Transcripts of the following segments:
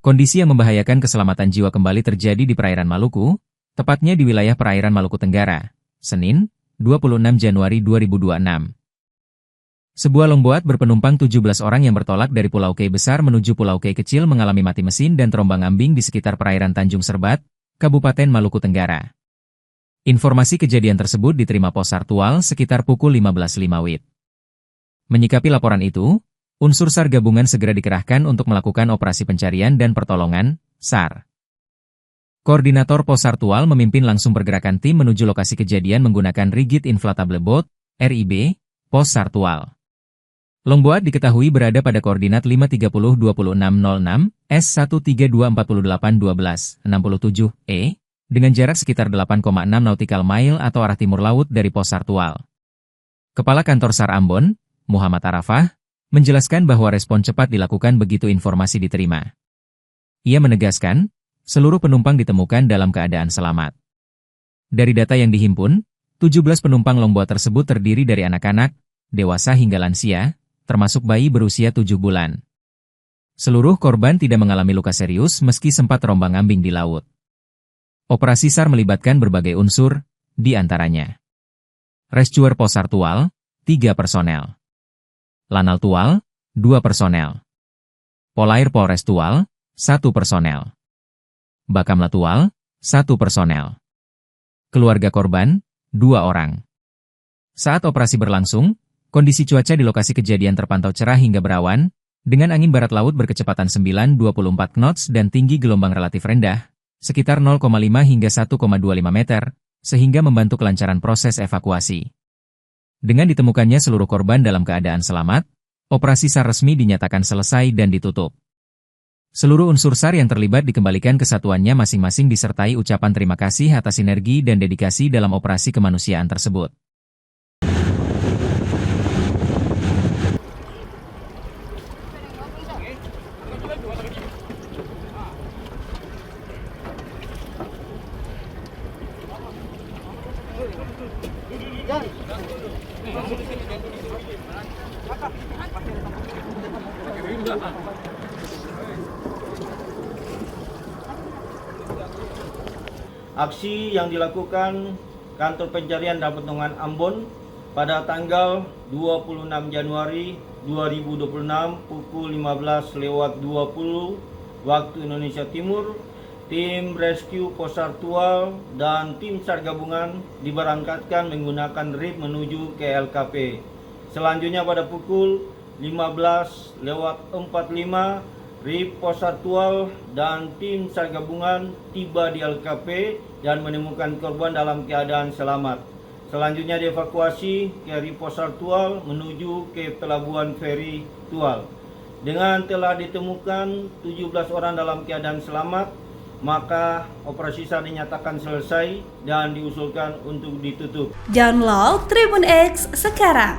Kondisi yang membahayakan keselamatan jiwa kembali terjadi di perairan Maluku, tepatnya di wilayah perairan Maluku Tenggara, Senin, 26 Januari 2026. Sebuah longboat berpenumpang 17 orang yang bertolak dari Pulau K besar menuju Pulau K kecil mengalami mati mesin dan terombang-ambing di sekitar perairan Tanjung Serbat, Kabupaten Maluku Tenggara. Informasi kejadian tersebut diterima Pos Sartual sekitar pukul 15.05 WIB. Menyikapi laporan itu, unsur SAR gabungan segera dikerahkan untuk melakukan operasi pencarian dan pertolongan, SAR. Koordinator Pos Sartual memimpin langsung pergerakan tim menuju lokasi kejadian menggunakan Rigid Inflatable Boat, RIB, Pos Sartual. Longboat diketahui berada pada koordinat 530-2606, S13248812-67, dengan jarak sekitar 8,6 nautical mile atau arah timur laut dari Pos Sartual. Kepala Kantor SAR Ambon, Muhammad Arafah, menjelaskan bahwa respon cepat dilakukan begitu informasi diterima. Ia menegaskan, seluruh penumpang ditemukan dalam keadaan selamat. Dari data yang dihimpun, 17 penumpang longboat tersebut terdiri dari anak-anak, dewasa hingga lansia, termasuk bayi berusia 7 bulan. Seluruh korban tidak mengalami luka serius meski sempat terombang-ambing di laut. Operasi SAR melibatkan berbagai unsur, di antaranya Rescuer Pos Sartual, 3 personel. Lanal Tual, 2 personel. Polair Polres Tual, 1 personel. Bakamla Tual, 1 personel. Keluarga korban, 2 orang. Saat operasi berlangsung, kondisi cuaca di lokasi kejadian terpantau cerah hingga berawan, dengan angin barat laut berkecepatan 9,24 knots dan tinggi gelombang relatif rendah, sekitar 0,5 hingga 1,25 meter, sehingga membantu kelancaran proses evakuasi. Dengan ditemukannya seluruh korban dalam keadaan selamat, operasi SAR resmi dinyatakan selesai dan ditutup. Seluruh unsur SAR yang terlibat dikembalikan ke satuannya masing-masing disertai ucapan terima kasih atas sinergi dan dedikasi dalam operasi kemanusiaan tersebut. Aksi yang dilakukan Kantor Pencarian dan Pertolongan Ambon pada tanggal 26 Januari 2026 pukul 15.20 waktu Indonesia Timur, tim rescue Pos Sartual dan tim SAR gabungan diberangkatkan menggunakan RIB menuju ke LKP. Selanjutnya pada pukul 15.45, RIB Pos Sartual dan tim SAR gabungan tiba di LKP dan menemukan korban dalam keadaan selamat. Selanjutnya dievakuasi ke RIB Pos Sartual menuju ke Pelabuhan Feri Tual. Dengan telah ditemukan 17 orang dalam keadaan selamat, maka operasi SAR dinyatakan selesai dan diusulkan untuk ditutup. Download Tribun X sekarang,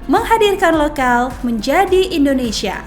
menghadirkan lokal menjadi Indonesia.